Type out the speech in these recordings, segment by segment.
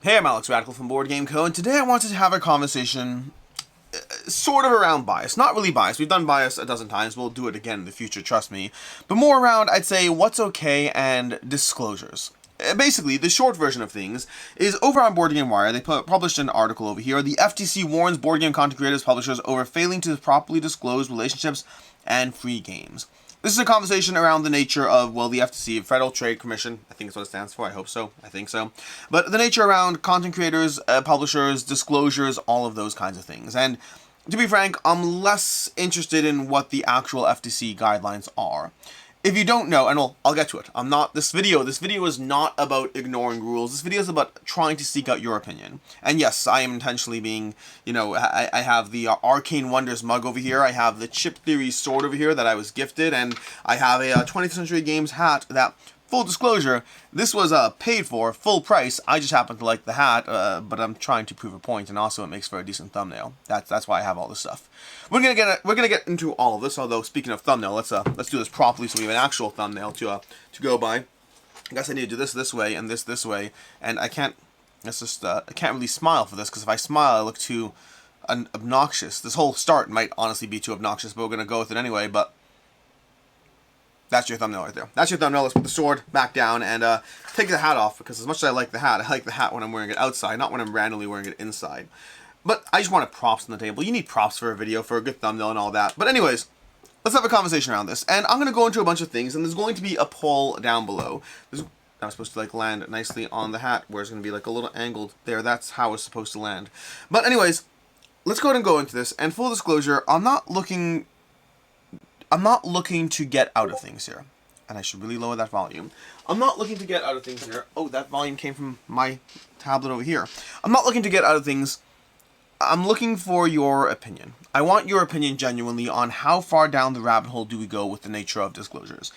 Hey, I'm Alex Radical from Board Game Co. And today I wanted to have a conversation sort of around bias. Not really bias. We've done bias a dozen times. We'll do it again in the future, trust me. But more around, I'd say, what's okay and disclosures. Basically, the short version of things is over on Board Game Wire, they published an article over here. The FTC warns board game content creators publishers over failing to properly disclose relationships and free games. This is a conversation around the nature of, well, the FTC, Federal Trade Commission, I think is what it stands for, I hope so, I think so. But the nature around content creators, publishers, disclosures, all of those kinds of things. And to be frank, I'm less interested in what the actual FTC guidelines are. If you don't know, and I'll get to it, this video is not about ignoring rules. This video is about trying to seek out your opinion. And yes, I am intentionally being, I have the Arcane Wonders mug over here, I have the Chip Theory sword over here that I was gifted, and I have a 20th Century Games hat that, full disclosure, this was paid for, full price. I just happen to like the hat, but I'm trying to prove a point, and also it makes for a decent thumbnail. That's why I have all this stuff. We're gonna get into all of this. Although speaking of thumbnail, let's do this properly so we have an actual thumbnail to go by. I guess I need to do this way and this way, and I can't. I can't really smile for this because if I smile, I look too obnoxious. This whole start might honestly be too obnoxious, but we're gonna go with it anyway. But that's your thumbnail right there. That's your thumbnail. Let's put the sword back down and take the hat off, because as much as I like the hat when I'm wearing it outside, not when I'm randomly wearing it inside. But I just wanted props on the table. You need props for a video, for a good thumbnail and all that. But anyways, let's have a conversation around this. And I'm going to go into a bunch of things, and there's going to be a poll down below. I'm supposed to land nicely on the hat, where it's going to be a little angled there. That's how it's supposed to land. But anyways, let's go ahead and go into this. And full disclosure, I'm not looking to get out of things here. And I should really lower that volume. I'm not looking to get out of things here. Oh, that volume came from my tablet over here. I'm not looking to get out of things. I'm looking for your opinion. I want your opinion genuinely on how far down the rabbit hole do we go with the nature of disclosures.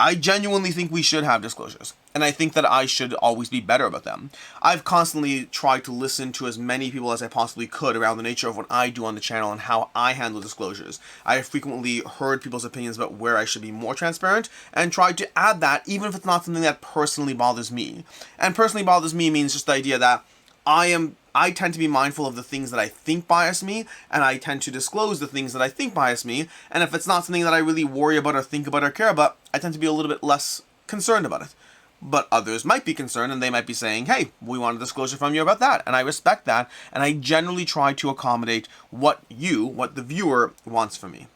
I genuinely think we should have disclosures, and I think that I should always be better about them. I've constantly tried to listen to as many people as I possibly could around the nature of what I do on the channel and how I handle disclosures. I have frequently heard people's opinions about where I should be more transparent, and tried to add that even if it's not something that personally bothers me. And personally bothers me means just the idea that I tend to be mindful of the things that I think bias me, and I tend to disclose the things that I think bias me, and if it's not something that I really worry about or think about or care about, I tend to be a little bit less concerned about it. But others might be concerned, and they might be saying, hey, we want a disclosure from you about that, and I respect that, and I generally try to accommodate what the viewer wants from me.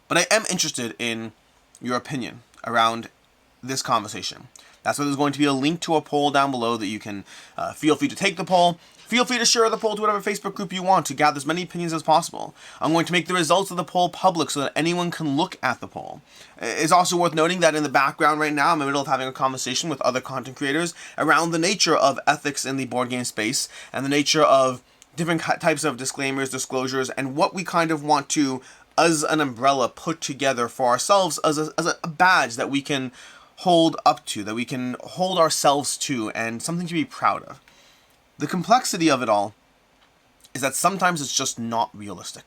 But I am interested in your opinion around this conversation. That's why there's going to be a link to a poll down below that you can feel free to take the poll. Feel free to share the poll to whatever Facebook group you want to gather as many opinions as possible. I'm going to make the results of the poll public so that anyone can look at the poll. It's also worth noting that in the background right now, I'm in the middle of having a conversation with other content creators around the nature of ethics in the board game space and the nature of different types of disclaimers, disclosures, and what we kind of want to, as an umbrella, put together for ourselves as a badge that we can hold up to, that we can hold ourselves to, and something to be proud of. The complexity of it all is that sometimes it's just not realistic.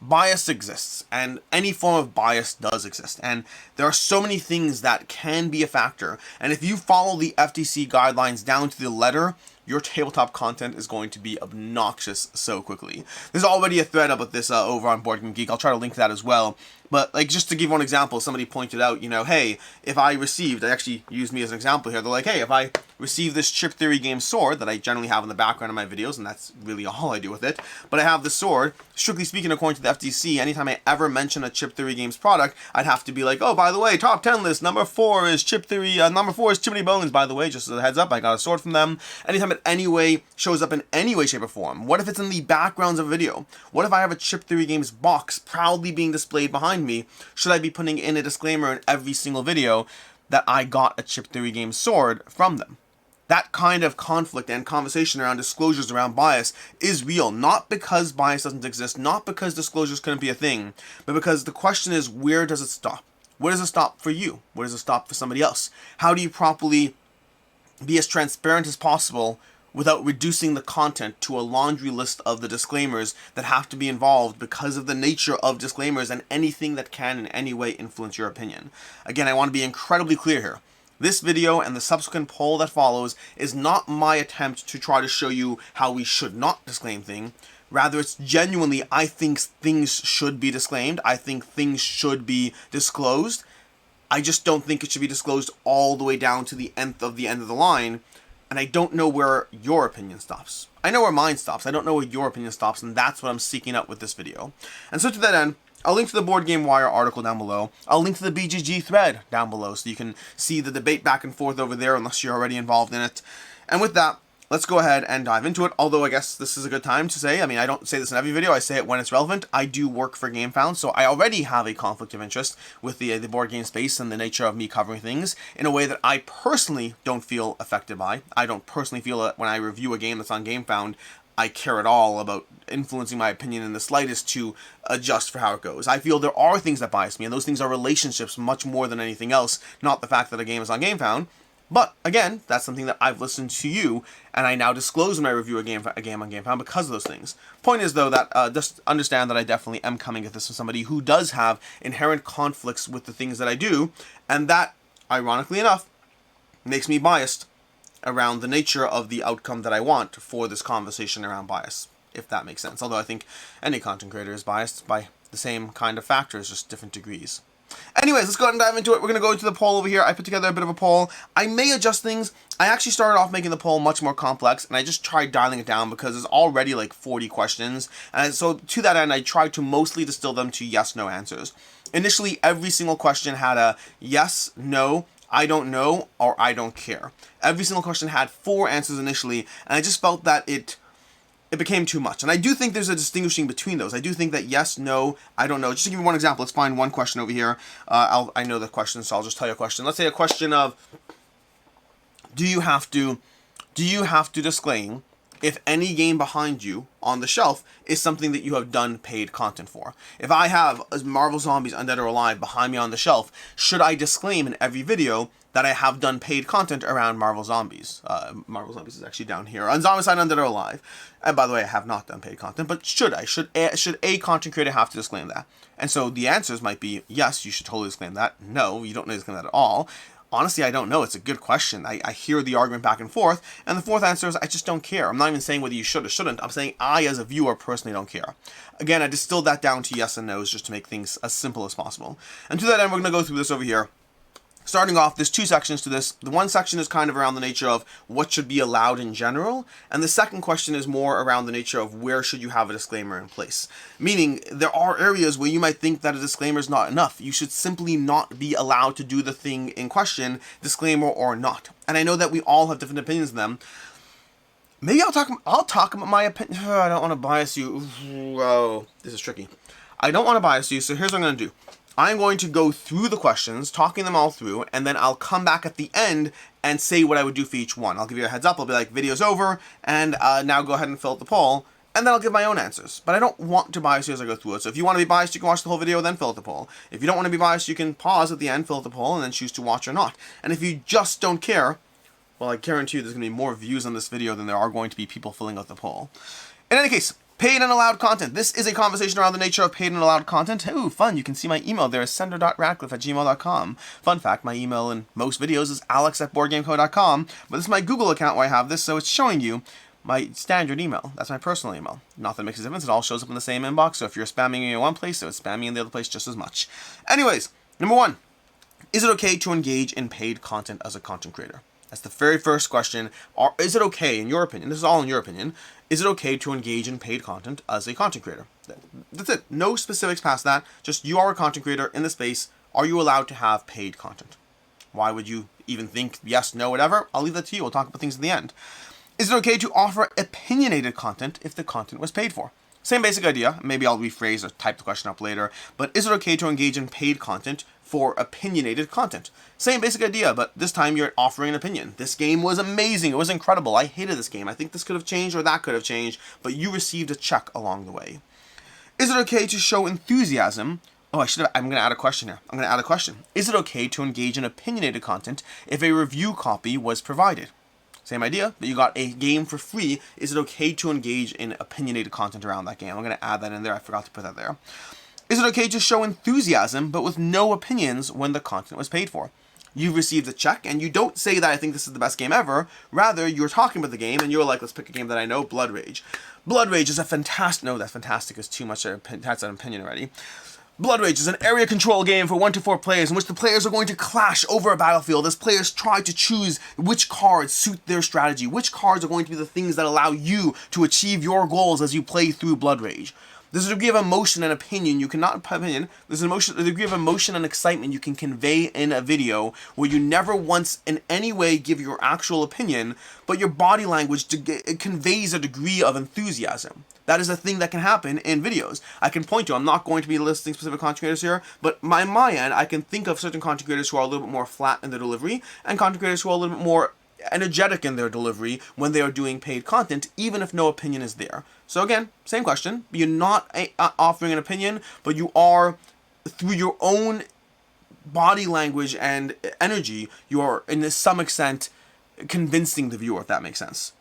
Bias exists, and any form of bias does exist, and there are so many things that can be a factor, and if you follow the FTC guidelines down to the letter, your tabletop content is going to be obnoxious so quickly. There's already a thread about this over on Board Game Geek. I'll try to link that as well. But just to give one example, somebody pointed out, hey, if I actually used me as an example here. They're like, hey, if I receive this Chip Theory game sword that I generally have in the background of my videos, and that's really all I do with it, but I have the sword, strictly speaking, according to the FTC, anytime I ever mention a Chip Theory Games product, I'd have to be like, oh, by the way, top 10 list, number 4 is Chip Theory, number 4 is Chimney Bones, by the way, just as a heads up, I got a sword from them. Anytime it anyway shows up in any way, shape, or form. What if it's in the backgrounds of a video? What if I have a Chip Theory Games box proudly being displayed behind me? Should I be putting in a disclaimer in every single video that I got a Chip Theory Games sword from them? That kind of conflict and conversation around disclosures around bias is real, not because bias doesn't exist, not because disclosures couldn't be a thing, but because the question is, where does it stop? Where does it stop for you? Where does it stop for somebody else? How do you properly be as transparent as possible without reducing the content to a laundry list of the disclaimers that have to be involved because of the nature of disclaimers and anything that can in any way influence your opinion? Again, I want to be incredibly clear here. This video and the subsequent poll that follows is not my attempt to try to show you how we should not disclaim things. Rather, it's genuinely, I think things should be disclaimed. I think things should be disclosed. I just don't think it should be disclosed all the way down to the end of the line. And I don't know where your opinion stops. I know where mine stops. I don't know where your opinion stops, and that's what I'm seeking out with this video. And so to that end, I'll link to the Board Game Wire article down below. I'll link to the BGG thread down below so you can see the debate back and forth over there unless you're already involved in it. And with that, let's go ahead and dive into it. Although I guess this is a good time to say, I mean, I don't say this in every video, I say it when it's relevant. I do work for Gamefound, so I already have a conflict of interest with the board game space and the nature of me covering things in a way that I personally don't feel affected by. I don't personally feel that when I review a game that's on Gamefound, I care at all about influencing my opinion in the slightest to adjust for how it goes. I feel there are things that bias me, and those things are relationships much more than anything else, not the fact that a game is on Gamefound. But, again, that's something that I've listened to you, and I now disclose when I review a game on Gamefound because of those things. Point is, though, that just understand that I definitely am coming at this from somebody who does have inherent conflicts with the things that I do, and that, ironically enough, makes me biased around the nature of the outcome that I want for this conversation around bias, if that makes sense. Although I think any content creator is biased by the same kind of factors, just different degrees. Anyways, let's go ahead and dive into it. We're going to go into the poll over here. I put together a bit of a poll. I may adjust things. I actually started off making the poll much more complex, and I just tried dialing it down because there's already like 40 questions. And so to that end, I tried to mostly distill them to yes-no answers. Initially, every single question had a yes, no, I don't know, or I don't care. Every single question had 4 answers initially, and I just felt that it became too much. And I do think there's a distinguishing between those. I do think that yes, no, I don't know. Just to give you one example, let's find one question over here. I know the question, so I'll just tell you a question. Let's say a question of, do you have to disclaim if any game behind you on the shelf is something that you have done paid content for? If I have Marvel Zombies Undead or Alive behind me on the shelf, should I disclaim in every video that I have done paid content around Marvel Zombies? Marvel Zombies is actually down here. On Zombicide Undead or Alive. And by the way, I have not done paid content, but should I? Should a content creator have to disclaim that? And so the answers might be, yes, you should totally disclaim that. No, you don't need to disclaim that at all. Honestly, I don't know. It's a good question. I hear the argument back and forth, and the fourth answer is I just don't care. I'm not even saying whether you should or shouldn't. I'm saying I, as a viewer, personally don't care. Again, I distilled that down to yes and no's just to make things as simple as possible. And to that end, we're going to go through this over here. Starting off, there's 2 sections to this. The one section is kind of around the nature of what should be allowed in general, and the second question is more around the nature of where should you have a disclaimer in place. Meaning, there are areas where you might think that a disclaimer is not enough. You should simply not be allowed to do the thing in question, disclaimer or not. And I know that we all have different opinions on them. Maybe I'll talk about my opinion. I don't want to bias you. Whoa, this is tricky. I don't want to bias you, so here's what I'm going to do. I'm going to go through the questions, talking them all through, and then I'll come back at the end and say what I would do for each one. I'll give you a heads up. I'll be like, video's over, and now go ahead and fill out the poll, and then I'll give my own answers. But I don't want to bias you as I go through it. So if you want to be biased, you can watch the whole video, then fill out the poll. If you don't want to be biased, you can pause at the end, fill out the poll, and then choose to watch or not. And if you just don't care, well, I guarantee you there's going to be more views on this video than there are going to be people filling out the poll. In any case, paid and allowed content. This is a conversation around the nature of paid and allowed content. Ooh, fun. You can see my email there is sender.radcliffe@gmail.com. Fun fact, my email in most videos is alex@boardgameco.com, but this is my Google account where I have this, so it's showing you my standard email. That's my personal email. Not that it makes a difference. It all shows up in the same inbox, so if you're spamming me in one place, so it's spamming in the other place just as much. Anyways, number 1. Is it okay to engage in paid content as a content creator? That's the very first question. Is it okay, in your opinion, this is all in your opinion, is it okay to engage in paid content as a content creator? That's it. No specifics past that. Just you are a content creator in the space. Are you allowed to have paid content? Why would you even think yes, no, whatever? I'll leave that to you. We'll talk about things at the end. Is it okay to offer opinionated content if the content was paid for? Same basic idea. Maybe I'll rephrase or type the question up later. But is it okay to engage in paid content for opinionated content? Same basic idea, but this time you're offering an opinion. This game was amazing. It was incredible. I hated this game. I think this could have changed or that could have changed, but you received a check along the way. Is it okay to show enthusiasm? Oh, I'm going to add a question here. I'm going to add a question. Is it okay to engage in opinionated content if a review copy was provided? Same idea, but you got a game for free. Is it okay to engage in opinionated content around that game? I'm going to add that in there. I forgot to put that there. Is it okay to show enthusiasm but with no opinions when the content was paid for? you've received a check, and you don't say that I think this is the best game ever. Rather, you're talking about the game, and you're like, let's pick a game that I know, Blood Rage. Blood Rage is a fantastic... No, that fantastic is too much. That's an opinion already. Blood Rage is an area control game for 1 to 4 players in which the players are going to clash over a battlefield as players try to choose which cards suit their strategy, which cards are going to be the things that allow you to achieve your goals as you play through Blood Rage. There's a degree of emotion and opinion you cannot there's a degree of emotion and excitement you can convey in a video where you never once in any way give your actual opinion, but your body language conveys a degree of enthusiasm. That is a thing that can happen in videos. I can point to, I'm not going to be listing specific content creators here, but on my end, I can think of certain content creators who are a little bit more flat in their delivery, and content creators who are a little bit more energetic in their delivery when they are doing paid content, even if no opinion is there. So again, same question. You're not offering an opinion, but you are, through your own body language and energy, you are, in some extent, convincing the viewer, if that makes sense.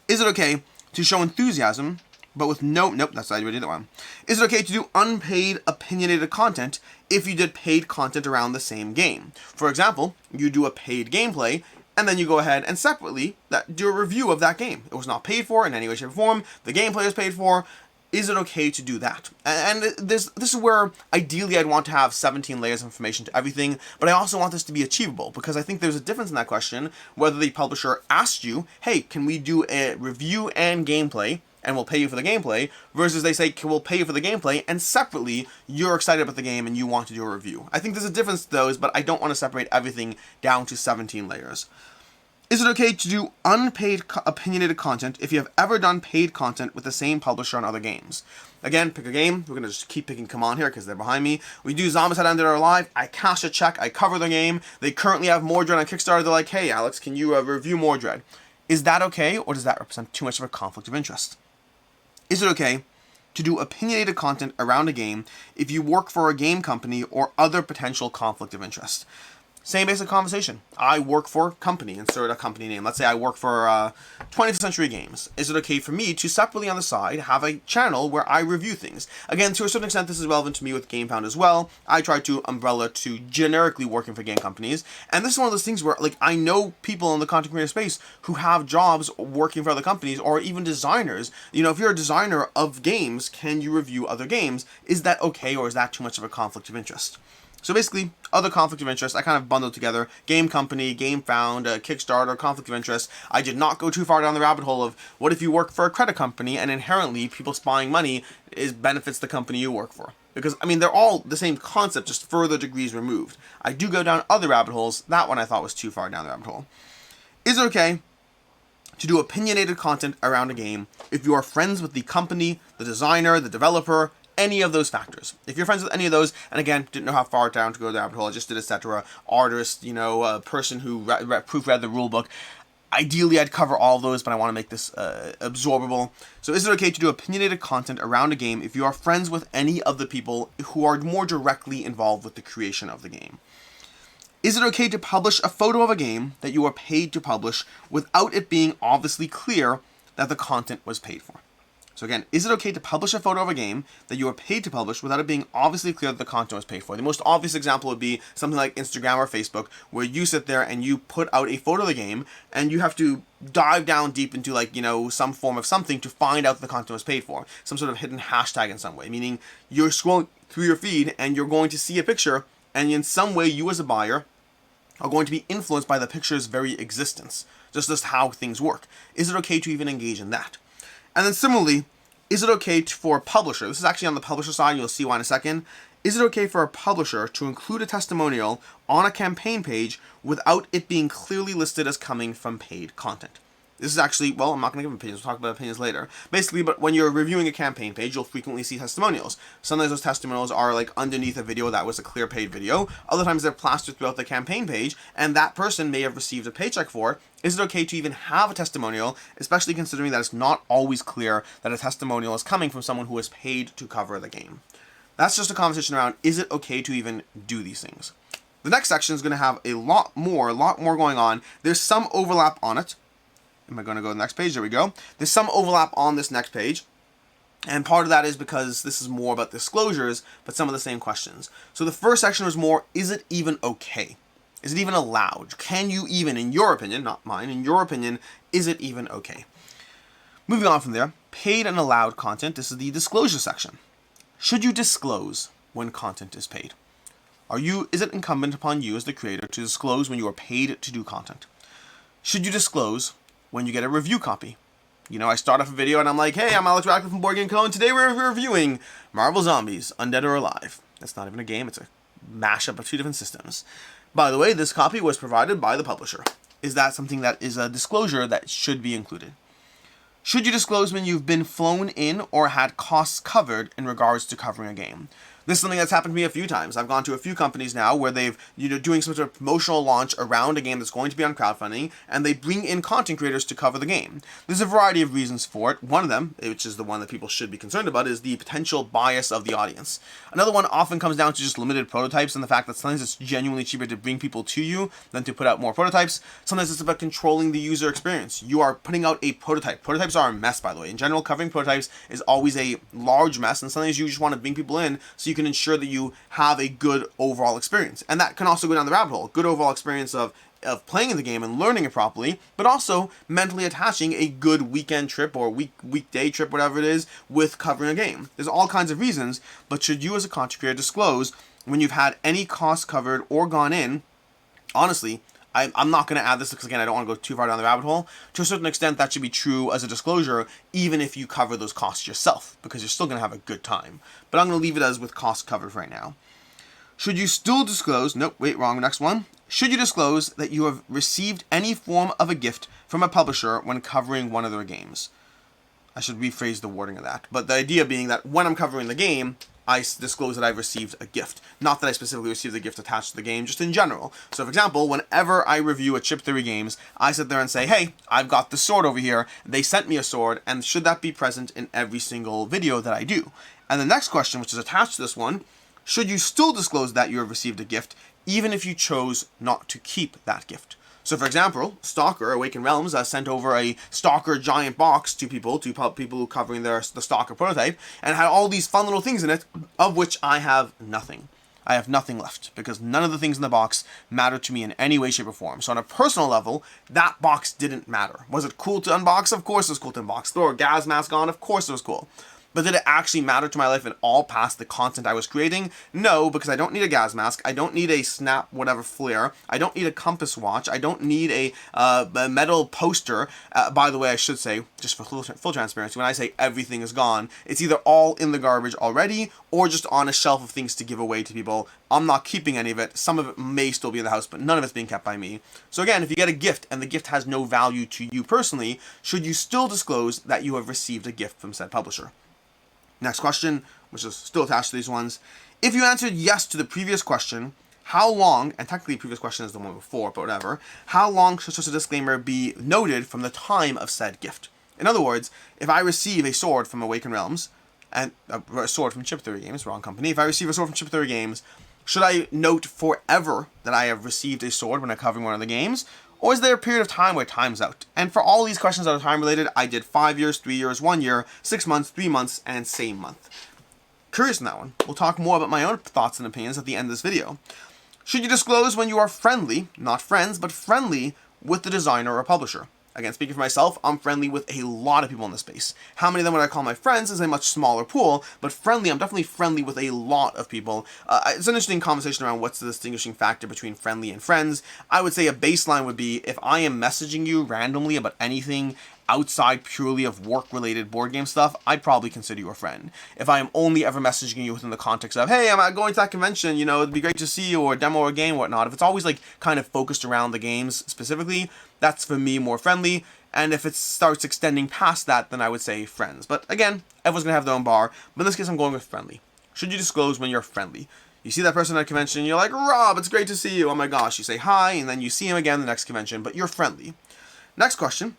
Is it okay to show enthusiasm, but with nope, that's not already the one. Is it okay to do unpaid, opinionated content if you did paid content around the same game? For example, you do a paid gameplay, and then you go ahead and separately do a review of that game. It was not paid for in any way, shape, or form. The gameplay is paid for. Is it okay to do that? And this is where ideally I'd want to have 17 layers of information to everything, but I also want this to be achievable, because I think there's a difference in that question whether the publisher asked you, hey, can we do a review and gameplay, and we'll pay you for the gameplay, versus they say, we'll pay you for the gameplay, and separately, you're excited about the game and you want to do a review. I think there's a difference to those, but I don't want to separate everything down to 17 layers. Is it okay to do unpaid opinionated content if you have ever done paid content with the same publisher on other games? Again, pick a game. We're going to just keep picking Come On here because they're behind me. We do Zombicide Undead or Alive. I cash a check. I cover the game. They currently have Mordred on Kickstarter. They're like, hey, Alex, can you review Mordred? Is that okay, or does that represent too much of a conflict of interest? Is it okay to do opinionated content around a game if you work for a game company or other potential conflict of interest? Same basic conversation. I work for a company, insert a company name. Let's say I work for 20th Century Games. Is it okay for me to separately on the side have a channel where I review things? Again, to a certain extent, this is relevant to me with Gamefound as well. I try to umbrella to generically working for game companies. And this is one of those things where, like, I know people in the content creator space who have jobs working for other companies, or even designers. You know, if you're a designer of games, can you review other games? Is that okay, or is that too much of a conflict of interest? So basically, other conflict of interest, I kind of bundled together. Game company, Gamefound, Kickstarter, conflict of interest. I did not go too far down the rabbit hole of what if you work for a credit company and inherently people spying money benefits the company you work for. Because, I mean, they're all the same concept, just further degrees removed. I do go down other rabbit holes. That one I thought was too far down the rabbit hole. Is it okay to do opinionated content around a game if you are friends with the company, the designer, the developer, any of those factors? If you're friends with any of those, and again, didn't know how far down to go the rabbit hole, I just did etc. Artist, you know, a person who proofread the rule book. Ideally, I'd cover all of those, but I want to make this absorbable. So is it okay to do opinionated content around a game if you are friends with any of the people who are more directly involved with the creation of the game? Is it okay to publish a photo of a game that you are paid to publish without it being obviously clear that the content was paid for? So again, is it okay to publish a photo of a game that you are paid to publish without it being obviously clear that the content was paid for? The most obvious example would be something like Instagram or Facebook, where you sit there and you put out a photo of the game and you have to dive down deep into, like, you know, some form of something to find out that the content was paid for. Some sort of hidden hashtag in some way, meaning you're scrolling through your feed and you're going to see a picture, and in some way you as a buyer are going to be influenced by the picture's very existence. Just how things work. Is it okay to even engage in that? And then similarly, is it okay for a publisher, this is actually on the publisher side, you'll see why in a second, is it okay for a publisher to include a testimonial on a campaign page without it being clearly listed as coming from paid content? This is actually, well, I'm not going to give opinions, we'll talk about opinions later. Basically, but when you're reviewing a campaign page, you'll frequently see testimonials. Sometimes those testimonials are like underneath a video that was a clear paid video. Other times they're plastered throughout the campaign page, and that person may have received a paycheck for it. Is it okay to even have a testimonial, especially considering that it's not always clear that a testimonial is coming from someone who is paid to cover the game? That's just a conversation around, is it okay to even do these things? The next section is going to have a lot more going on. There's some overlap on it. Am I going to go to the next page? There we go. There's some overlap on this next page. And part of that is because this is more about disclosures, but some of the same questions. So the first section was more, is it even okay? Is it even allowed? Can you even, in your opinion, not mine, in your opinion, is it even okay? Moving on from there, paid and allowed content. This is the disclosure section. Should you disclose when content is paid? Is it incumbent upon you as the creator to disclose when you are paid to do content? Should you disclose when you get a review copy? You know, I start off a video and I'm like, hey, I'm Alex Radcliffe from Board Game Co. and today we're reviewing Marvel Zombies, Undead or Alive. That's not even a game, it's a mashup of two different systems. By the way, this copy was provided by the publisher. Is that something that is a disclosure that should be included? Should you disclose when you've been flown in or had costs covered in regards to covering a game? This is something that's happened to me a few times. I've gone to a few companies now where they've, doing some sort of promotional launch around a game that's going to be on crowdfunding, and they bring in content creators to cover the game. There's a variety of reasons for it. One of them, which is the one that people should be concerned about, is the potential bias of the audience. Another one often comes down to just limited prototypes and the fact that sometimes it's genuinely cheaper to bring people to you than to put out more prototypes. Sometimes it's about controlling the user experience. You are putting out a prototype. Prototypes are a mess, by the way. In general, covering prototypes is always a large mess, and sometimes you just want to bring people in so you can ensure that you have a good overall experience. And that can also go down the rabbit hole. Good overall experience of playing the game and learning it properly, but also mentally attaching a good weekend trip or weekday trip, whatever it is, with covering a game. There's all kinds of reasons, but should you as a content creator disclose when you've had any costs covered or gone in? Honestly, I'm not going to add this because, again, I don't want to go too far down the rabbit hole. To a certain extent, that should be true as a disclosure, even if you cover those costs yourself, because you're still going to have a good time. But I'm going to leave it as with costs covered right now. Should you still disclose, nope, wait, wrong, next one. Should you disclose that you have received any form of a gift from a publisher when covering one of their games? I should rephrase the wording of that. But the idea being that when I'm covering the game, I disclose that I've received a gift. Not that I specifically received a gift attached to the game, just in general. So, for example, whenever I review a Chip Theory Games, I sit there and say, hey, I've got the sword over here. They sent me a sword, and should that be present in every single video that I do? And the next question, which is attached to this one, should you still disclose that you have received a gift, even if you chose not to keep that gift? So, for example, Stalker, Awakened Realms, sent over a Stalker giant box to people who covering the Stalker prototype, and had all these fun little things in it, of which I have nothing. I have nothing left, because none of the things in the box matter to me in any way, shape, or form. So on a personal level, that box didn't matter. Was it cool to unbox? Of course it was cool to unbox. Throw a gas mask on? Of course it was cool. But did it actually matter to my life at all past the content I was creating? No, because I don't need a gas mask. I don't need a snap whatever flare. I don't need a compass watch. I don't need a metal poster. By the way, I should say, just for full transparency, when I say everything is gone, it's either all in the garbage already or just on a shelf of things to give away to people. I'm not keeping any of it. Some of it may still be in the house, but none of it's being kept by me. So again, if you get a gift and the gift has no value to you personally, should you still disclose that you have received a gift from said publisher? Next question, which is still attached to these ones. If you answered yes to the previous question, how long, and technically the previous question is the one before, but whatever, how long should such a disclaimer be noted from the time of said gift? In other words, if I receive a sword from Awakened Realms, and a sword from Chip Theory Games, wrong company, if I receive a sword from Chip Theory Games, should I note forever that I have received a sword when I'm covering one of the games? Or is there a period of time where time's out? And for all these questions that are time related, I did 5 years, 3 years, 1 year, 6 months, 3 months, and same month. Curious in that one. We'll talk more about my own thoughts and opinions at the end of this video. Should you disclose when you are friendly, not friends, but friendly with the designer or publisher? Again, speaking for myself, I'm friendly with a lot of people in the space. How many of them would I call my friends is a much smaller pool, but friendly, I'm definitely friendly with a lot of people. It's an interesting conversation around what's the distinguishing factor between friendly and friends. I would say a baseline would be if I am messaging you randomly about anything outside purely of work-related board game stuff, I'd probably consider you a friend. If I am only ever messaging you within the context of, hey, I'm going to that convention, it'd be great to see you, or demo or game, whatnot, if it's always like kind of focused around the games specifically, that's for me more friendly. And if it starts extending past that, then I would say friends. But again, everyone's going to have their own bar, but in this case I'm going with friendly. Should you disclose when you're friendly? You see that person at a convention, you're like, Rob, it's great to see you, oh my gosh, you say hi, and then you see him again the next convention, but you're friendly. Next question.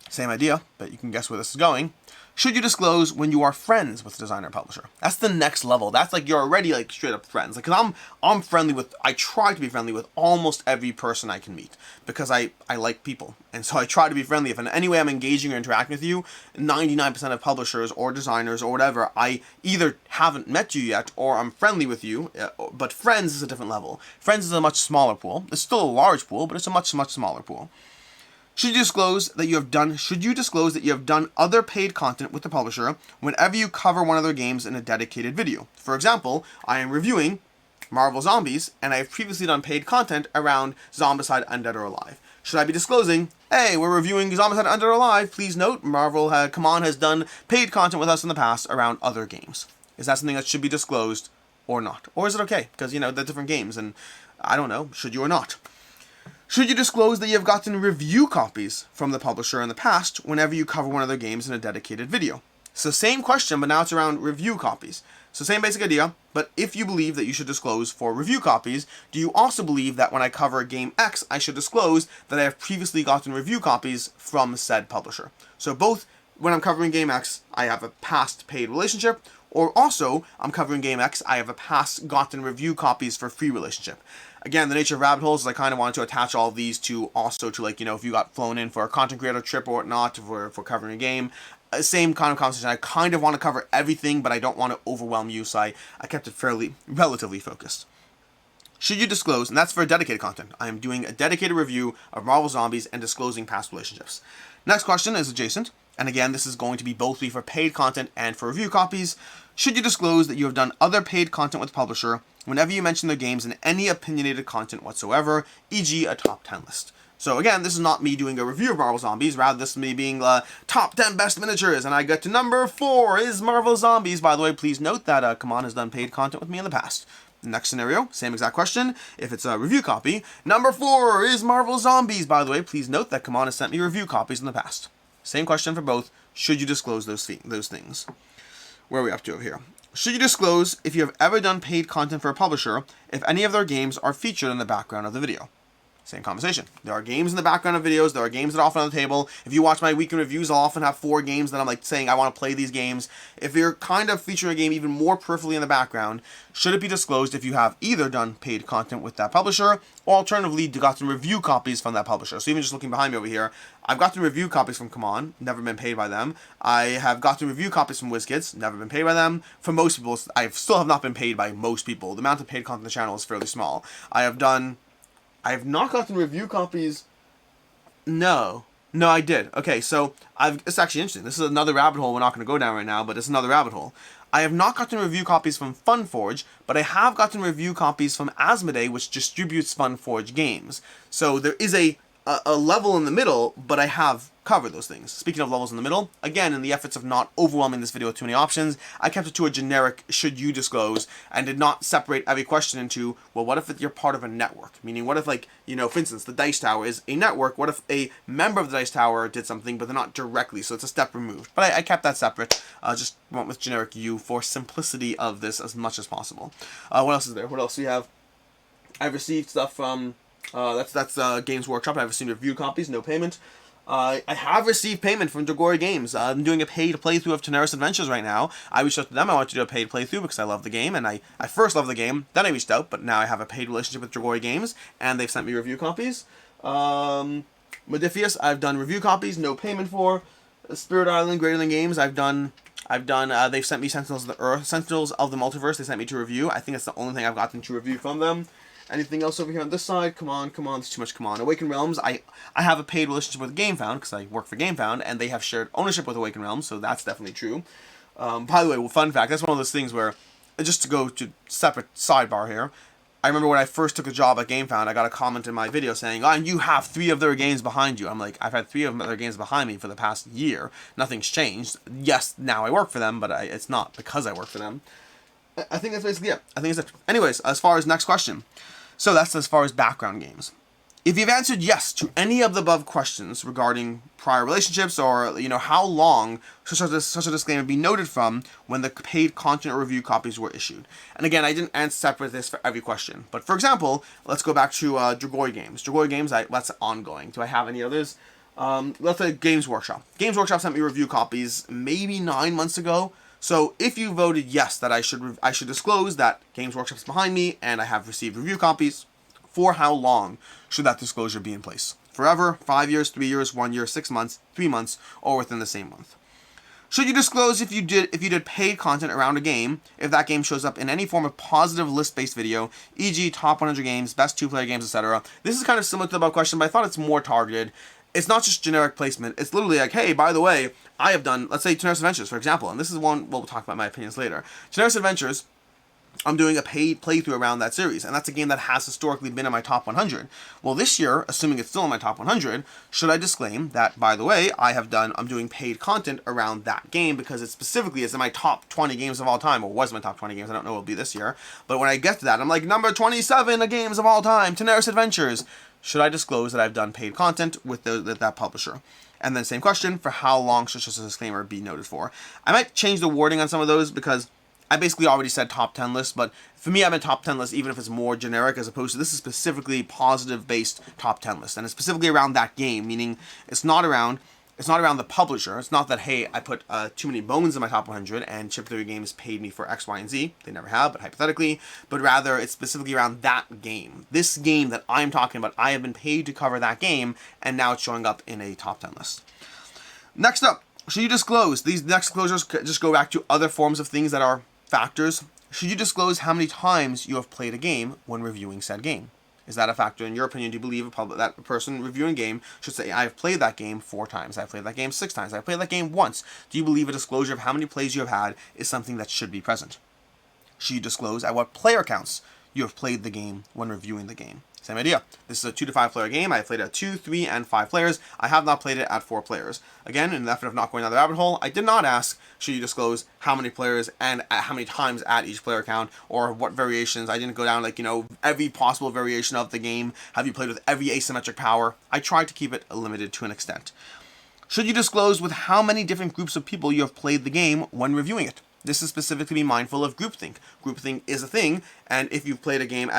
Same idea, but you can guess where this is going. Should you disclose when you are friends with the designer or publisher? That's the next level. That's like you're already like straight up friends. Like, cause I'm friendly with, I try to be friendly with almost every person I can meet because I like people. And so I try to be friendly. If in any way I'm engaging or interacting with you, 99% of publishers or designers or whatever, I either haven't met you yet or I'm friendly with you, but friends is a different level. Friends is a much smaller pool. It's still a large pool, but it's a much smaller pool. Should you disclose that you have done other paid content with the publisher whenever you cover one of their games in a dedicated video? For example, I am reviewing Marvel Zombies, and I have previously done paid content around Zombicide Undead or Alive. Should I be disclosing, hey, we're reviewing Zombicide Undead or Alive, please note, CMON has done paid content with us in the past around other games. Is that something that should be disclosed or not? Or is it okay? Because, they're different games, and I don't know, should you or not? Should you disclose that you have gotten review copies from the publisher in the past whenever you cover one of their games in a dedicated video? So same question, but now it's around review copies. So same basic idea, but if you believe that you should disclose for review copies, do you also believe that when I cover game X, I should disclose that I have previously gotten review copies from said publisher? So both when I'm covering game X, I have a past paid relationship, or also I'm covering game X, I have a past gotten review copies for free relationship. Again, the nature of rabbit holes is I kind of wanted to attach all of these to also to like, if you got flown in for a content creator trip or whatnot for covering a game, same kind of conversation. I kind of want to cover everything, but I don't want to overwhelm you, so I kept it relatively focused. Should you disclose, and that's for dedicated content, I am doing a dedicated review of Marvel Zombies and disclosing past relationships. Next question is adjacent, and again, this is going to be both for paid content and for review copies. Should you disclose that you have done other paid content with the publisher whenever you mention their games in any opinionated content whatsoever, e.g. a top 10 list? So again, this is not me doing a review of Marvel Zombies, rather this is me being top 10 best miniatures, and I get to number 4 is Marvel Zombies. By the way, please note that CMON has done paid content with me in the past. Next scenario, same exact question. If it's a review copy, number 4 is Marvel Zombies. By the way, please note that CMON has sent me review copies in the past. Same question for both. Should you disclose those things? Where are we up to over here? Should you disclose if you have ever done paid content for a publisher if any of their games are featured in the background of the video? Same conversation. There are games in the background of videos. There are games that are often on the table. If you watch my weekend reviews, I'll often have 4 games that I'm like saying I want to play these games. If you're kind of featuring a game even more peripherally in the background, should it be disclosed if you have either done paid content with that publisher or alternatively gotten review copies from that publisher? So even just looking behind me over here, I've gotten review copies from CMON, never been paid by them. I have gotten review copies from WizKids, never been paid by them. For most people, I still have not been paid by most people. The amount of paid content on the channel is fairly small. I have not gotten review copies. No, I did. Okay, so it's actually interesting. This is another rabbit hole we're not going to go down right now, but it's another rabbit hole. I have not gotten review copies from FunForge, but I have gotten review copies from Asmodee, which distributes FunForge games. So there is a level in the middle, but I have covered those things. Speaking of levels in the middle, again, in the efforts of not overwhelming this video with too many options, I kept it to a generic should you disclose and did not separate every question into, well, what if you're part of a network? Meaning, what if, like, for instance, the Dice Tower is a network. What if a member of the Dice Tower did something, but they're not directly, so it's a step removed? But I kept that separate. Just went with generic you for simplicity of this as much as possible. What else is there? What else do we have? I've received stuff from, that's Games Workshop. I've received review copies, no payment. I have received payment from Dragori Games. I'm doing a paid playthrough of Teneris Adventures right now. I reached out to them. I wanted to do a paid playthrough because I love the game, and I first loved the game, then I reached out, but now I have a paid relationship with Dragori Games, and they've sent me review copies. Modifius, I've done review copies, no payment for. Spirit Island, Greater Than Games, they've sent me Sentinels of the Earth, Sentinels of the Multiverse, they sent me to review. I think that's the only thing I've gotten to review from them. Anything else over here on this side? Come on, there's too much, come on. Awakened Realms, I have a paid relationship with Gamefound, because I work for Gamefound, and they have shared ownership with Awakened Realms, so that's definitely true. By the way, well, fun fact, that's one of those things where, just to go to separate sidebar here, I remember when I first took a job at Gamefound, I got a comment in my video saying, oh, and you have 3 of their games behind you. I'm like, I've had 3 of their games behind me for the past year. Nothing's changed. Yes, now I work for them, but it's not because I work for them. I think that's basically it. I think it's it. Anyways, as far as next question. So that's as far as background games. If you've answered yes to any of the above questions regarding prior relationships or, how long such a disclaimer be noted from when the paid content or review copies were issued. And again, I didn't answer separate this for every question. But for example, let's go back to Dragori Games. Dragori Games, that's ongoing. Do I have any others? Let's say Games Workshop. Games Workshop sent me review copies maybe 9 months ago. So if you voted yes that I should disclose that Games Workshop's behind me and I have received review copies, for how long should that disclosure be in place? Forever, 5 years, 3 years, 1 year, 6 months, 3 months, or within the same month? Should you disclose if you did paid content around a game, if that game shows up in any form of positive list-based video, e.g. top 100 games, best 2-player games, etc.? This is kind of similar to the above question, but I thought it's more targeted. It's not just generic placement. It's literally like, hey, by the way, I have done, let's say, Tenaris Adventures, for example, and this is one, we'll talk about my opinions later. Tenaris Adventures, I'm doing a paid playthrough around that series, and that's a game that has historically been in my top 100. Well, this year, assuming it's still in my top 100, should I disclaim that, by the way, I'm doing paid content around that game because it specifically is in my top 20 games of all time, or was my top 20 games, I don't know what it'll be this year, but when I get to that, I'm like, number 27 of games of all time, Tenaris Adventures. Should I disclose that I've done paid content with that publisher? And then same question, for how long should such a disclaimer be noted for? I might change the wording on some of those because I basically already said top 10 list, but for me, I'm in top 10 list even if it's more generic as opposed to this is specifically positive-based top 10 list. And it's specifically around that game, meaning it's not around the publisher. It's not that, hey, I put too many bones in my top 100 and Chip Theory Games paid me for X, Y, and Z. They never have, but hypothetically. But rather, it's specifically around that game. This game that I'm talking about, I have been paid to cover that game, and now it's showing up in a top 10 list. Next up, should you disclose? These next disclosures just go back to other forms of things that are factors. Should you disclose how many times you have played a game when reviewing said game? Is that a factor in your opinion? Do you believe that person reviewing a game should say, I've played that game 4 times, I've played that game 6 times, I've played that game once? Do you believe a disclosure of how many plays you have had is something that should be present? Should you disclose at what player counts you have played the game when reviewing the game? Same idea. This is a 2 to 5 player game. I have played it at 2, 3, and 5 players. I have not played it at 4 players. Again, in the effort of not going down the rabbit hole, I did not ask, should you disclose how many players and how many times at each player count, or what variations. I didn't go down like, every possible variation of the game. Have you played with every asymmetric power? I tried to keep it limited to an extent. Should you disclose with how many different groups of people you have played the game when reviewing it? This is specific to be mindful of groupthink. Groupthink is a thing, and if you've played a game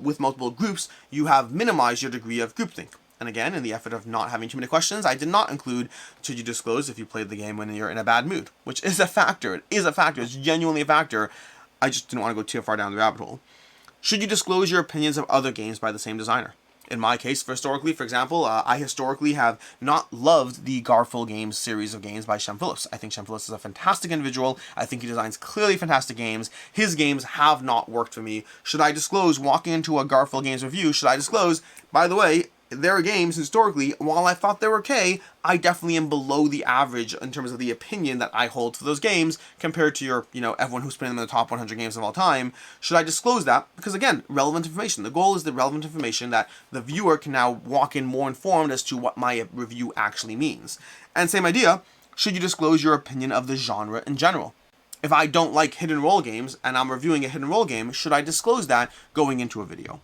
with multiple groups, you have minimized your degree of groupthink. And again, in the effort of not having too many questions, I did not include, should you disclose if you played the game when you're in a bad mood, which is a factor. It is a factor. It's genuinely a factor. I just didn't want to go too far down the rabbit hole. Should you disclose your opinions of other games by the same designer? In my case, for example, I historically have not loved the Garfield Games series of games by Shem Phillips. I think Shem Phillips is a fantastic individual. I think he designs clearly fantastic games. His games have not worked for me. Should I disclose, walking into a Garfield Games review, should I disclose, by the way, their games, historically, while I thought they were okay, I definitely am below the average in terms of the opinion that I hold for those games compared to your, everyone who's putting them in the top 100 games of all time. Should I disclose that? Because again, relevant information. The goal is the relevant information that the viewer can now walk in more informed as to what my review actually means. And same idea, should you disclose your opinion of the genre in general? If I don't like hidden role games and I'm reviewing a hidden role game, should I disclose that going into a video?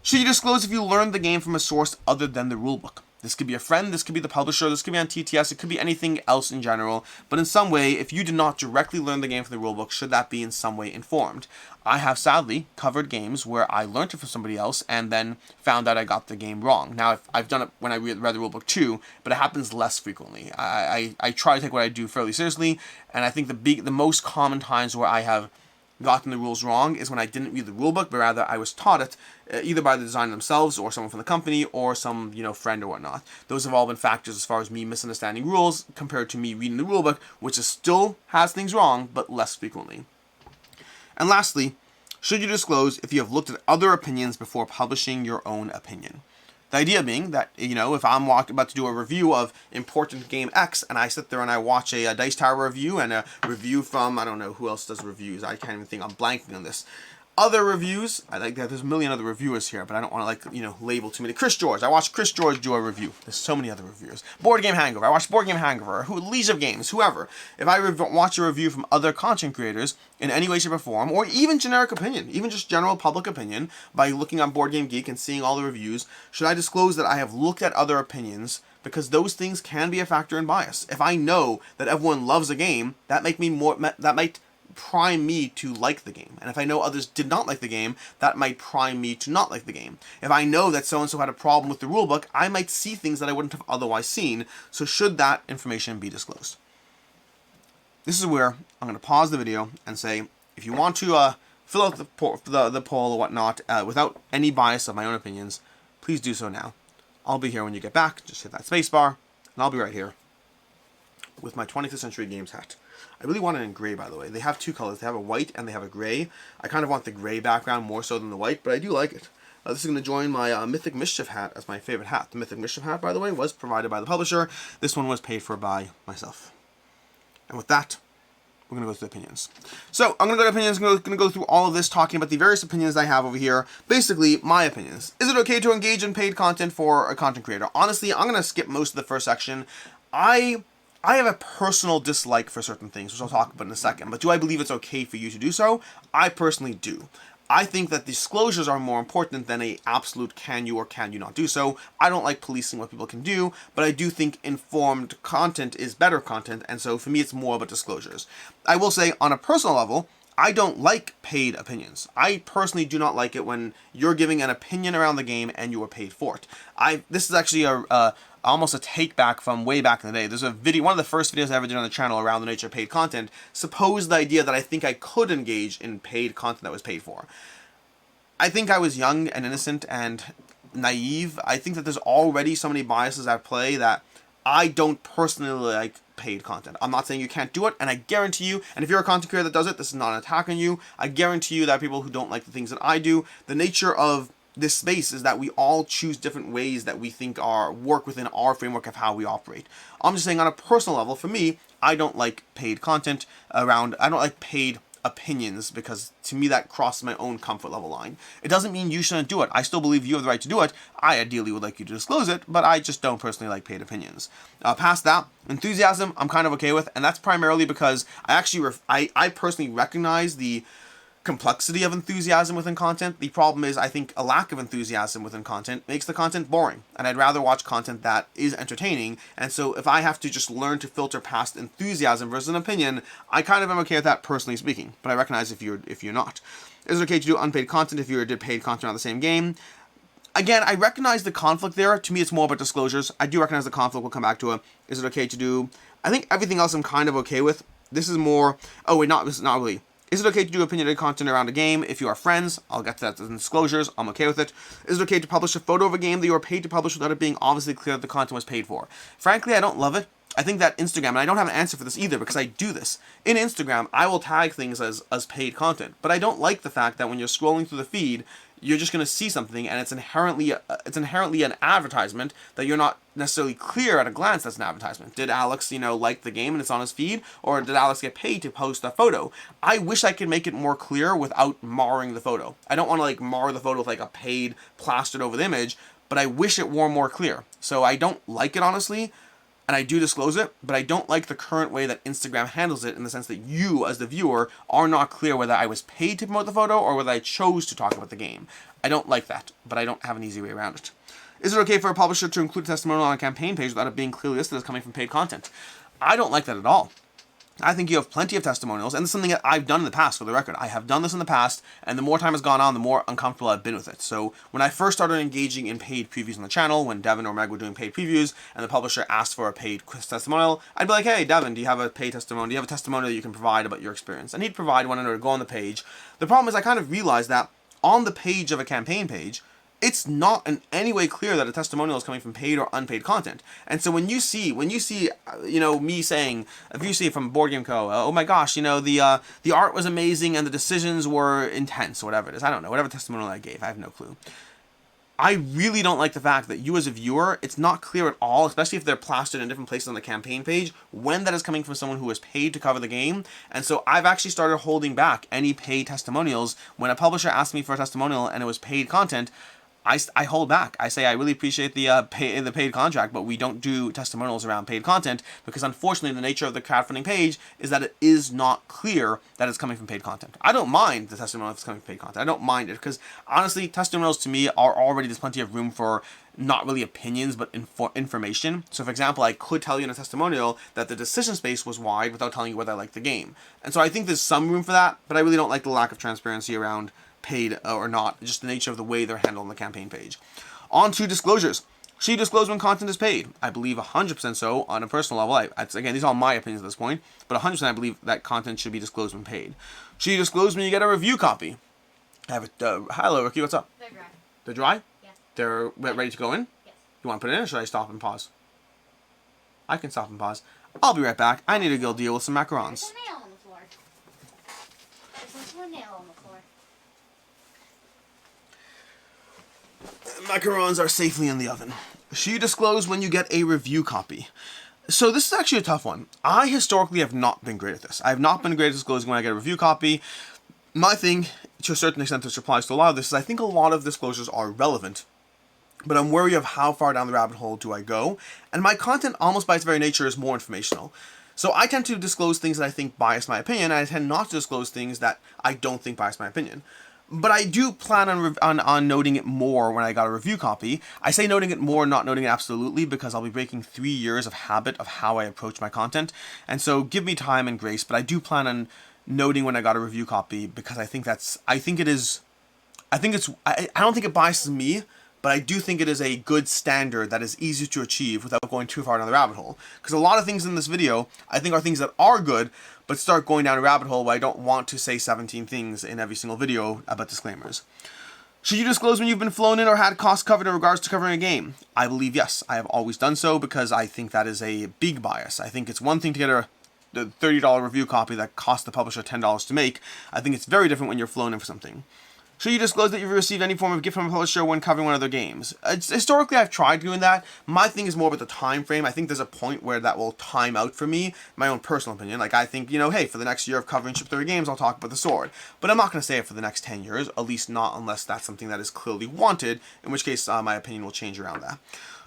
Should you disclose if you learned the game from a source other than the rulebook? This could be a friend, this could be the publisher, this could be on TTS, it could be anything else in general, but in some way, if you did not directly learn the game from the rulebook, should that be in some way informed? I have sadly covered games where I learned it from somebody else and then found out I got the game wrong. Now, I've done it when I read the rulebook too, but it happens less frequently. I try to take what I do fairly seriously, and I think the most common times where I have gotten the rules wrong is when I didn't read the rulebook, but rather I was taught it either by the designer themselves or someone from the company or some friend or whatnot. Those have all been factors as far as me misunderstanding rules compared to me reading the rulebook, which still has things wrong, but less frequently. And lastly, should you disclose if you have looked at other opinions before publishing your own opinion? The idea being that, if I'm about to do a review of important game X and I sit there and I watch a Dice Tower review and a review from, I don't know who else does reviews, I can't even think, I'm blanking on this. Other reviews, I like that there's a million other reviewers here, but I don't want to label too many. Chris George, I watched Chris George do a review. There's so many other reviewers. Board Game Hangover, I watched Board Game Hangover, Leisure Games, whoever. If I watch a review from other content creators in any way, shape, or form, or even generic opinion, even just general public opinion, by looking on Board Game Geek and seeing all the reviews, should I disclose that I have looked at other opinions? Because those things can be a factor in bias. If I know that everyone loves a game, that might prime me to like the game. And if I know others did not like the game, that might prime me to not like the game. If I know that so-and-so had a problem with the rulebook, I might see things that I wouldn't have otherwise seen, so should that information be disclosed? This is where I'm going to pause the video and say, if you want to fill out the poll or whatnot without any bias of my own opinions, please do so now. I'll be here when you get back. Just hit that spacebar, and I'll be right here with my 20th Century Games hat. I really want it in gray, by the way. They have two colors. They have a white and they have a gray. I kind of want the gray background more so than the white, but I do like it. This is going to join my Mythic Mischief hat as my favorite hat. The Mythic Mischief hat, by the way, was provided by the publisher. This one was paid for by myself. And with that, we're going to go through opinions. So, I'm going to go to opinions. I'm going to go through all of this, talking about the various opinions I have over here. Basically, my opinions. Is it okay to engage in paid content for a content creator? Honestly, I'm going to skip most of the first section. I have a personal dislike for certain things, which I'll talk about in a second. But do I believe it's okay for you to do so? I personally do. I think that disclosures are more important than a absolute can you or can you not do so. I don't like policing what people can do, but I do think informed content is better content, and so for me it's more about disclosures. I will say, on a personal level, I don't like paid opinions. I personally do not like it when you're giving an opinion around the game and you are paid for it. This is actually almost a take back from way back in the day. There's a video, one of the first videos I ever did on the channel around the nature of paid content, supposed the idea that I think I could engage in paid content that was paid for. I think I was young and innocent and naive. I think that there's already so many biases at play that I don't personally like paid content. I'm not saying you can't do it, and I guarantee you, and if you're a content creator that does it, this is not an attack on you. I guarantee you that people who don't like the things that I do, the nature of this space is that we all choose different ways that we think work within our framework of how we operate. I'm just saying, on a personal level, for me, I don't like paid content I don't like paid opinions, because to me that crosses my own comfort level line. It doesn't mean you shouldn't do it. I still believe you have the right to do it. I ideally would like you to disclose it, but I just don't personally like paid opinions. Past that, enthusiasm, I'm kind of okay with, and that's primarily because I personally recognize the complexity of enthusiasm within content. The problem is, I think a lack of enthusiasm within content makes the content boring, and I'd rather watch content that is entertaining. And so if I have to just learn to filter past enthusiasm versus an opinion, I kind of am okay with that, personally speaking. But I recognize if you're not. Is it okay to do unpaid content if you did paid content on the same game? Again, I recognize the conflict there. To me, it's more about disclosures. I do recognize the conflict. We'll come back to it. Is it okay to do? I think everything else I'm kind of okay with. This is more. Oh wait, this is not really. Is it okay to do opinionated content around a game if you are friends? I'll get to that in disclosures. I'm okay with it. Is it okay to publish a photo of a game that you are paid to publish without it being obviously clear that the content was paid for? Frankly, I don't love it. I think that Instagram, and I don't have an answer for this either because I do this. In Instagram, I will tag things as paid content, but I don't like the fact that when you're scrolling through the feed, you're just going to see something, and it's inherently an advertisement that you're not necessarily clear at a glance that's an advertisement. Did Alex, like the game and it's on his feed, or did Alex get paid to post a photo? I wish I could make it more clear without marring the photo. I don't want to mar the photo with a paid plastered over the image, but I wish it were more clear. So I don't like it, honestly. And I do disclose it, but I don't like the current way that Instagram handles it, in the sense that you, as the viewer, are not clear whether I was paid to promote the photo or whether I chose to talk about the game. I don't like that, but I don't have an easy way around it. Is it okay for a publisher to include a testimonial on a campaign page without it being clearly listed as coming from paid content? I don't like that at all. I think you have plenty of testimonials, and this is something that I've done in the past, for the record. I have done this in the past, and the more time has gone on, the more uncomfortable I've been with it. So when I first started engaging in paid previews on the channel, when Devin or Meg were doing paid previews, and the publisher asked for a paid testimonial, I'd be like, hey, Devin, do you have a paid testimonial? Do you have a testimonial that you can provide about your experience? And he'd provide one in order to go on the page. The problem is, I kind of realized that on the page of a campaign page, it's not in any way clear that a testimonial is coming from paid or unpaid content. And so when you see, me saying, if you see from Board Game Co., oh my gosh, the art was amazing and the decisions were intense, or whatever it is. I don't know, whatever testimonial I gave, I have no clue. I really don't like the fact that you as a viewer, it's not clear at all, especially if they're plastered in different places on the campaign page, when that is coming from someone who is paid to cover the game. And so I've actually started holding back any paid testimonials. When a publisher asked me for a testimonial and it was paid content, I hold back. I say I really appreciate the paid contract, but we don't do testimonials around paid content because unfortunately the nature of the crowdfunding page is that it is not clear that it's coming from paid content. I don't mind the testimonial if it's coming from paid content. I don't mind it because honestly, testimonials to me are already, there's plenty of room for not really opinions, but information. So for example, I could tell you in a testimonial that the decision space was wide without telling you whether I like the game. And so I think there's some room for that, but I really don't like the lack of transparency around paid or not, just the nature of the way they're handled on the campaign page. On to disclosures. Should you disclose when content is paid? I believe 100% so on a personal level. Again, these are all my opinions at this point, but 100% I believe that content should be disclosed when paid. Should you disclose when you get a review copy? I have a, hello, Ricky, what's up? They're dry. They're dry? Yes. They're ready to go in? Yes. You want to put it in or should I stop and pause? I can stop and pause. I'll be right back. I need to go deal with some macarons. There's a nail on the floor. There's also a nail on the floor. Macarons are safely in the oven. Should you disclose when you get a review copy? So this is actually a tough one. I historically have not been great at this. I have not been great at disclosing when I get a review copy. My thing, to a certain extent, this applies to a lot of this, is I think a lot of disclosures are relevant, but I'm wary of how far down the rabbit hole do I go, and my content, almost by its very nature, is more informational. So I tend to disclose things that I think bias my opinion, and I tend not to disclose things that I don't think bias my opinion. But I do plan on noting it more when I got a review copy. I say noting it more, not noting it absolutely, because I'll be breaking 3 years of habit of how I approach my content. And so give me time and grace, but I do plan on noting when I got a review copy because I don't think it biases me, but I do think it is a good standard that is easy to achieve without going too far down the rabbit hole. Because a lot of things in this video, I think are things that are good, but start going down a rabbit hole where I don't want to say 17 things in every single video about disclaimers. Should you disclose when you've been flown in or had costs covered in regards to covering a game? I believe yes. I have always done so because I think that is a big bias. I think it's one thing to get the $30 review copy that cost the publisher $10 to make. I think it's very different when you're flown in for something. Should you disclose that you've received any form of gift from a publisher when covering one of their games? Historically, I've tried doing that. My thing is more about the time frame. I think there's a point where that will time out for me, my own personal opinion. Like, I think, hey, for the next year of covering Ship 30 games, I'll talk about the sword. But I'm not going to say it for the next 10 years, at least not unless that's something that is clearly wanted, in which case my opinion will change around that.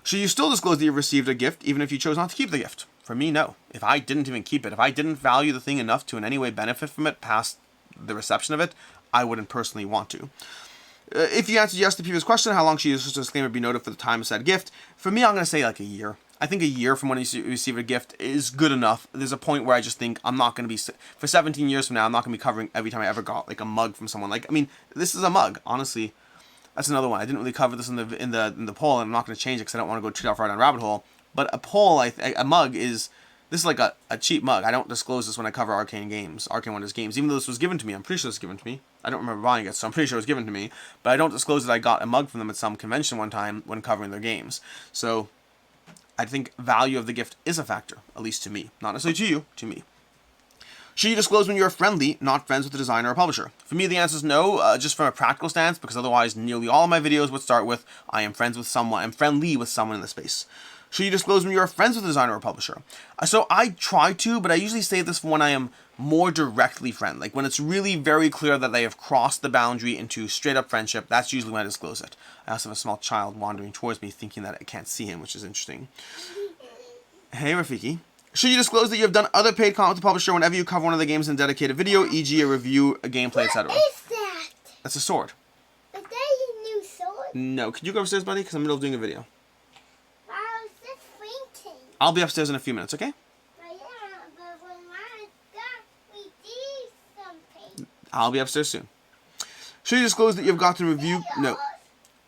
Should you still disclose that you've received a gift, even if you chose not to keep the gift? For me, no. If I didn't even keep it, if I didn't value the thing enough to in any way benefit from it past the reception of it, I wouldn't personally want to. If you answered yes to the previous question, how long should your disclaimer be noted for the time of said gift? For me, I'm going to say like a year. I think a year from when you receive a gift is good enough. There's a point where I just think I'm not going to be, for 17 years from now, I'm not going to be covering every time I ever got like a mug from someone. Like, I mean, this is a mug, honestly. That's another one. I didn't really cover this in the poll, and I'm not going to change it because I don't want to go too far down a rabbit hole. But a poll, a mug is, this is like a cheap mug. I don't disclose this when I cover Arcane Wonders games, even though this was given to me. I'm pretty sure it was given to me. I don't remember buying it, so I'm pretty sure it was given to me. But I don't disclose that I got a mug from them at some convention one time when covering their games. So I think value of the gift is a factor, at least to me. Not necessarily to you, to me. Should you disclose when you're friendly, not friends with the designer or publisher? For me, the answer is no, just from a practical stance, because otherwise nearly all of my videos would start with, I am friends with someone, I'm friendly with someone in the space. Should you disclose when you are friends with a designer or publisher? So I try to, but I usually say this when I am more directly friend. Like when it's really very clear that they have crossed the boundary into straight up friendship, that's usually when I disclose it. I also have a small child wandering towards me thinking that I can't see him, which is interesting. Hey Rafiki. Should you disclose that you have done other paid content with the publisher whenever you cover one of the games in a dedicated video, e.g. a review, a gameplay, etc.? What is that? That's a sword. Is that a new sword? No. Could you go upstairs, buddy? Because I'm in the middle of doing a video. Wow, it's just fainting. I'll be upstairs in a few minutes, okay? But yeah, but when I got, we did something. I'll be upstairs soon. Should you disclose that you've gotten review? No.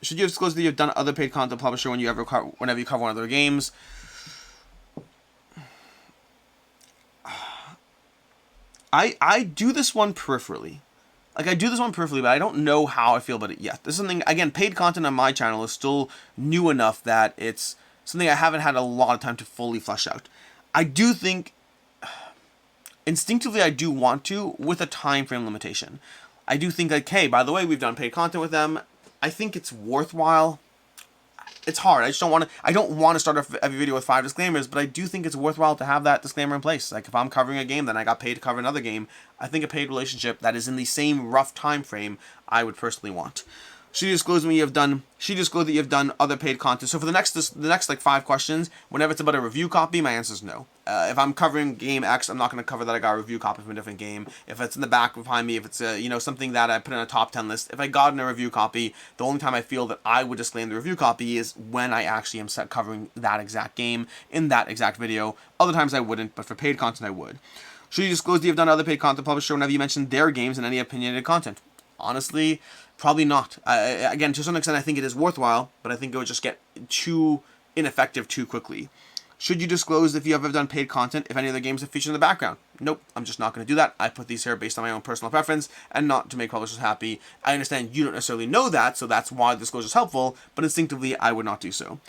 Should you disclose that you've done other paid content publisher whenever you cover one of their games? I do this one peripherally. Like, I do this one peripherally, but I don't know how I feel about it yet. This is something, again, paid content on my channel is still new enough that it's something I haven't had a lot of time to fully flesh out. I do think, instinctively, I do want to, with a time frame limitation. I do think, like, hey, by the way, we've done paid content with them. I think it's worthwhile. It's hard. I don't want to start every video with 5 disclaimers, but I do think it's worthwhile to have that disclaimer in place. Like if I'm covering a game, then I got paid to cover another game. I think a paid relationship that is in the same rough time frame, I would personally want. Should you disclose when you have done? Should you disclose that you have done other paid content? So for the next like 5 questions, whenever it's about a review copy, my answer is no. If I'm covering game X, I'm not going to cover that I got a review copy from a different game. If it's in the back behind me, if it's something that I put in a top 10 list, if I got in a review copy, the only time I feel that I would disclaim the review copy is when I actually am covering that exact game in that exact video. Other times I wouldn't, but for paid content I would. Should you disclose that you have done other paid content publisher whenever you mention their games in any opinionated content? Honestly, probably not. Again, to some extent, I think it is worthwhile, but I think it would just get too ineffective too quickly. Should you disclose if you have ever done paid content if any of the games have featured in the background? Nope, I'm just not going to do that. I put these here based on my own personal preference and not to make publishers happy. I understand you don't necessarily know that, so that's why disclosure is helpful, but instinctively, I would not do so.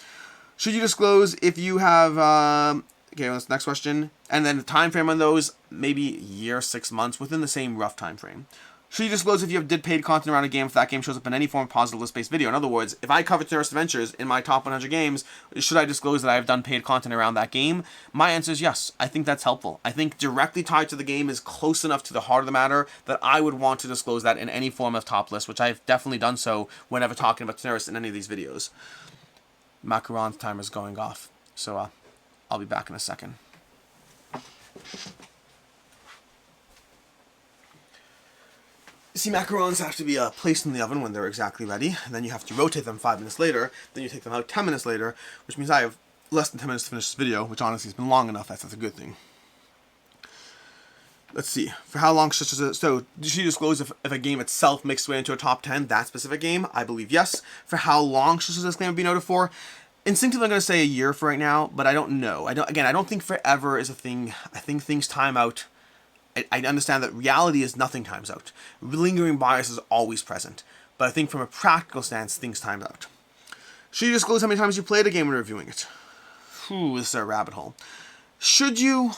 Should you disclose if you have... Okay, well, that's the next question. And then the time frame on those, maybe a year, 6 months, within the same rough time frame. Should you disclose if you did paid content around a game if that game shows up in any form of positive list-based video? In other words, if I cover Terrorist Adventures in my top 100 games, should I disclose that I have done paid content around that game? My answer is yes. I think that's helpful. I think directly tied to the game is close enough to the heart of the matter that I would want to disclose that in any form of top list, which I've definitely done so whenever talking about Terrorist in any of these videos. Macaron's timer's going off, so I'll be back in a second. See, macarons have to be placed in the oven when they're exactly ready, and then you have to rotate them 5 minutes later, then you take them out 10 minutes later, which means I have less than 10 minutes to finish this video, which honestly has been long enough. That's a good thing. Let's see. For how long should so should you disclose if a game itself makes its way into a top 10, that specific game? I believe yes. For how long should this disclaimer be noted for? Instinctively, I'm going to say a year for right now, but I don't know. I don't think forever is a thing. I think things time out. I understand that reality is nothing times out. Lingering bias is always present. But I think from a practical stance, things time out. Should you disclose how many times you played a game when reviewing it? This is a rabbit hole. Should you?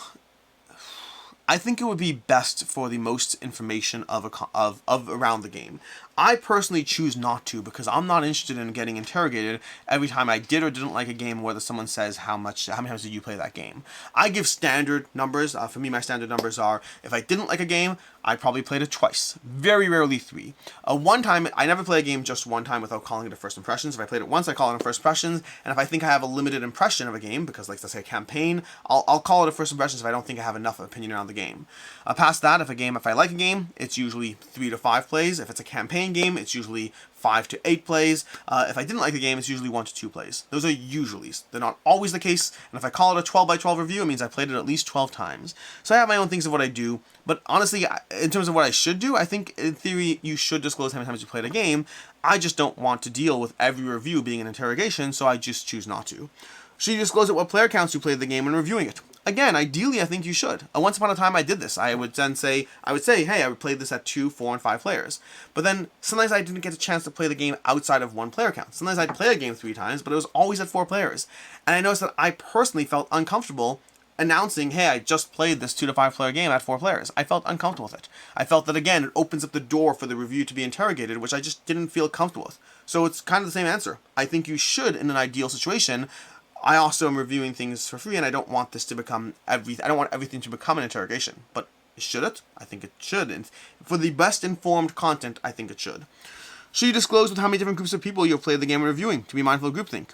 I think it would be best for the most information of around the game. I personally choose not to because I'm not interested in getting interrogated every time I did or didn't like a game, whether someone says how many times did you play that game. I give standard numbers. For me, my standard numbers are, if I didn't like a game, I probably played it twice. Very rarely 3. One time, I never play a game just one time without calling it a first impressions. If I played it once, I call it a first impressions. And if I think I have a limited impression of a game, because like let's say a campaign, I'll call it a first impressions if I don't think I have enough opinion around the game. Past that, if I like a game, it's usually 3 to 5 plays. If it's a campaign game, it's usually 5 to 8 plays. If I didn't like the game, it's usually 1 to 2 plays. Those are usuallys. They're not always the case, and if I call it a 12 by 12 review, it means I played it at least 12 times. So I have my own things of what I do, but honestly, in terms of what I should do, I think in theory you should disclose how many times you played a game. I just don't want to deal with every review being an interrogation, so I just choose not to. Should you disclose at what player counts you played the game when reviewing it? Again, ideally, I think you should. Once upon a time, I did this. I would say, hey, I would play this at 2, 4, and 5 players. But then, sometimes I didn't get a chance to play the game outside of 1 player count. Sometimes I'd play a game 3 times, but it was always at 4 players. And I noticed that I personally felt uncomfortable announcing, hey, I just played this 2 to 5 player game at 4 players. I felt uncomfortable with it. I felt that, again, it opens up the door for the review to be interrogated, which I just didn't feel comfortable with. So it's kind of the same answer. I think you should, in an ideal situation. I also am reviewing things for free, and I don't want this to become I don't want everything to become an interrogation. But should it? I think it should. And for the best informed content, I think it should. Should you disclose with how many different groups of people you have played the game when reviewing to be mindful of groupthink?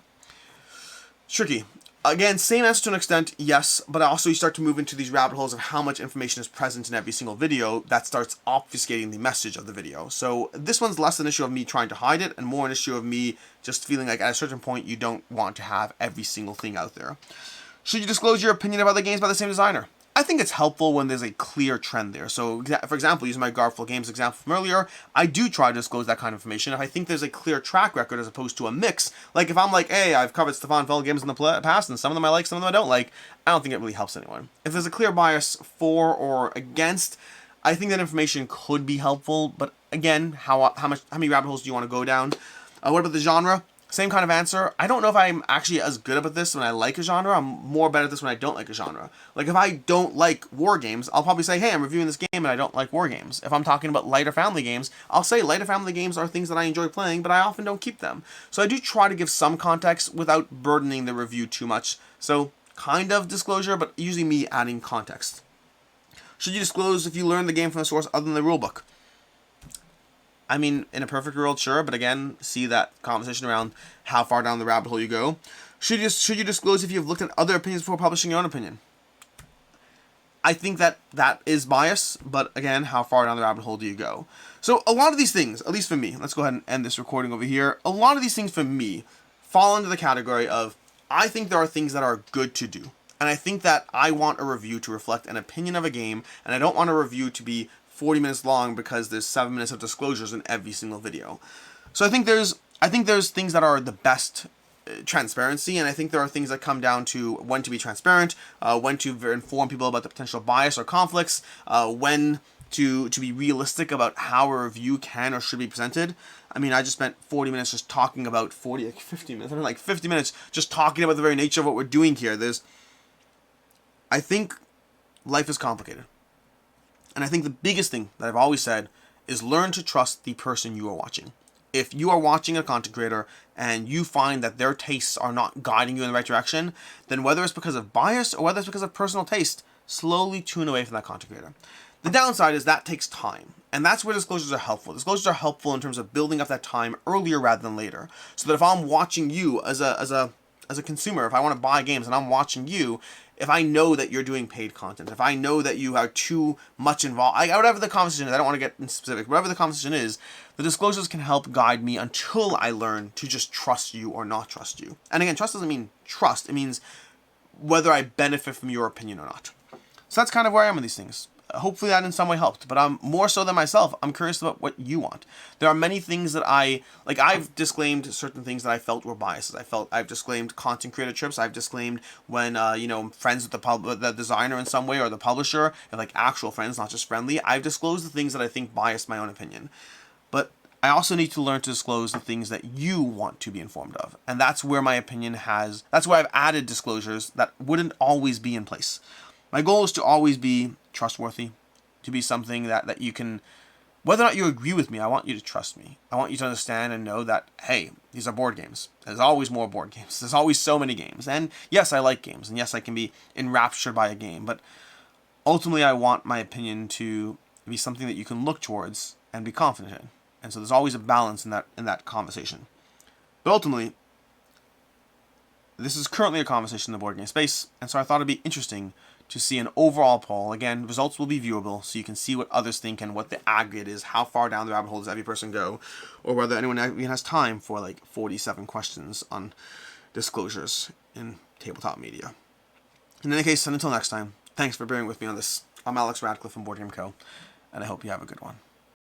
Tricky. Again, same answer to an extent, yes, but also you start to move into these rabbit holes of how much information is present in every single video that starts obfuscating the message of the video. So this one's less an issue of me trying to hide it and more an issue of me just feeling like at a certain point you don't want to have every single thing out there. Should you disclose your opinion about the games by the same designer? I think it's helpful when there's a clear trend there. So, for example, using my Garfield Games example from earlier, I do try to disclose that kind of information if I think there's a clear track record as opposed to a mix. Like, if I'm like, hey, I've covered Stefan Feld games in the past, and some of them I like, some of them I don't like, I don't think it really helps anyone. If there's a clear bias for or against, I think that information could be helpful, but again, how many rabbit holes do you want to go down? What about the genre? Same kind of answer. I don't know if I'm actually as good about this when I like a genre. I'm more better at this when I don't like a genre. Like, if I don't like war games, I'll probably say, hey, I'm reviewing this game and I don't like war games. If I'm talking about lighter family games, I'll say lighter family games are things that I enjoy playing, but I often don't keep them. So I do try to give some context without burdening the review too much. So, kind of disclosure, but usually me adding context. Should you disclose if you learned the game from a source other than the rulebook? I mean, in a perfect world, sure, but again, see that conversation around how far down the rabbit hole you go. Should you disclose if you've looked at other opinions before publishing your own opinion? I think that is bias, but again, how far down the rabbit hole do you go? So a lot of these things, at least for me, let's go ahead and end this recording over here. A lot of these things for me fall into the category of, I think there are things that are good to do. And I think that I want a review to reflect an opinion of a game, and I don't want a review to be 40 minutes long because there's 7 minutes of disclosures in every single video. So I think there's things that are the best transparency, and I think there are things that come down to when to be transparent, when to inform people about the potential bias or conflicts, when to be realistic about how a review can or should be presented. I mean, I just spent 40 minutes just talking about 50 minutes. I mean, like 50 minutes just talking about the very nature of what we're doing here. I think life is complicated. And I think the biggest thing that I've always said is learn to trust the person you are watching. If you are watching a content creator and you find that their tastes are not guiding you in the right direction, then whether it's because of bias or whether it's because of personal taste, slowly tune away from that content creator. The downside is that takes time. And that's where disclosures are helpful. Disclosures are helpful in terms of building up that time earlier rather than later. So that if I'm watching you as a consumer, if I want to buy games and I'm watching you, if I know that you're doing paid content, if I know that you are too much involved, whatever the conversation is, I don't want to get in specific, whatever the conversation is, the disclosures can help guide me until I learn to just trust you or not trust you. And again, trust doesn't mean trust. It means whether I benefit from your opinion or not. So that's kind of where I am with these things. Hopefully that in some way helped, but I'm more so than myself. I'm curious about what you want. There are many things that I've disclaimed certain things that I felt were biases. I've disclaimed content creator trips. I've disclaimed when, friends with the designer in some way or the publisher, and like actual friends, not just friendly. I've disclosed the things that I think bias my own opinion. But I also need to learn to disclose the things that you want to be informed of. And that's where my opinion that's where I've added disclosures that wouldn't always be in place. My goal is to always be trustworthy, to be something that you can, whether or not you agree with me, I want you to trust me. I want you to understand and know that, hey, these are board games. There's always more board games. There's always so many games. And yes, I like games. And yes, I can be enraptured by a game. But ultimately, I want my opinion to be something that you can look towards and be confident in. And so there's always a balance in that conversation. But ultimately, this is currently a conversation in the board game space. And so I thought it'd be interesting to see an overall poll. Again, results will be viewable, so you can see what others think and what the aggregate is, how far down the rabbit hole does every person go, or whether anyone even has time for like 47 questions on disclosures in tabletop media. In any case, and until next time, thanks for bearing with me on this. I'm Alex Radcliffe from Board Game Co., and I hope you have a good one.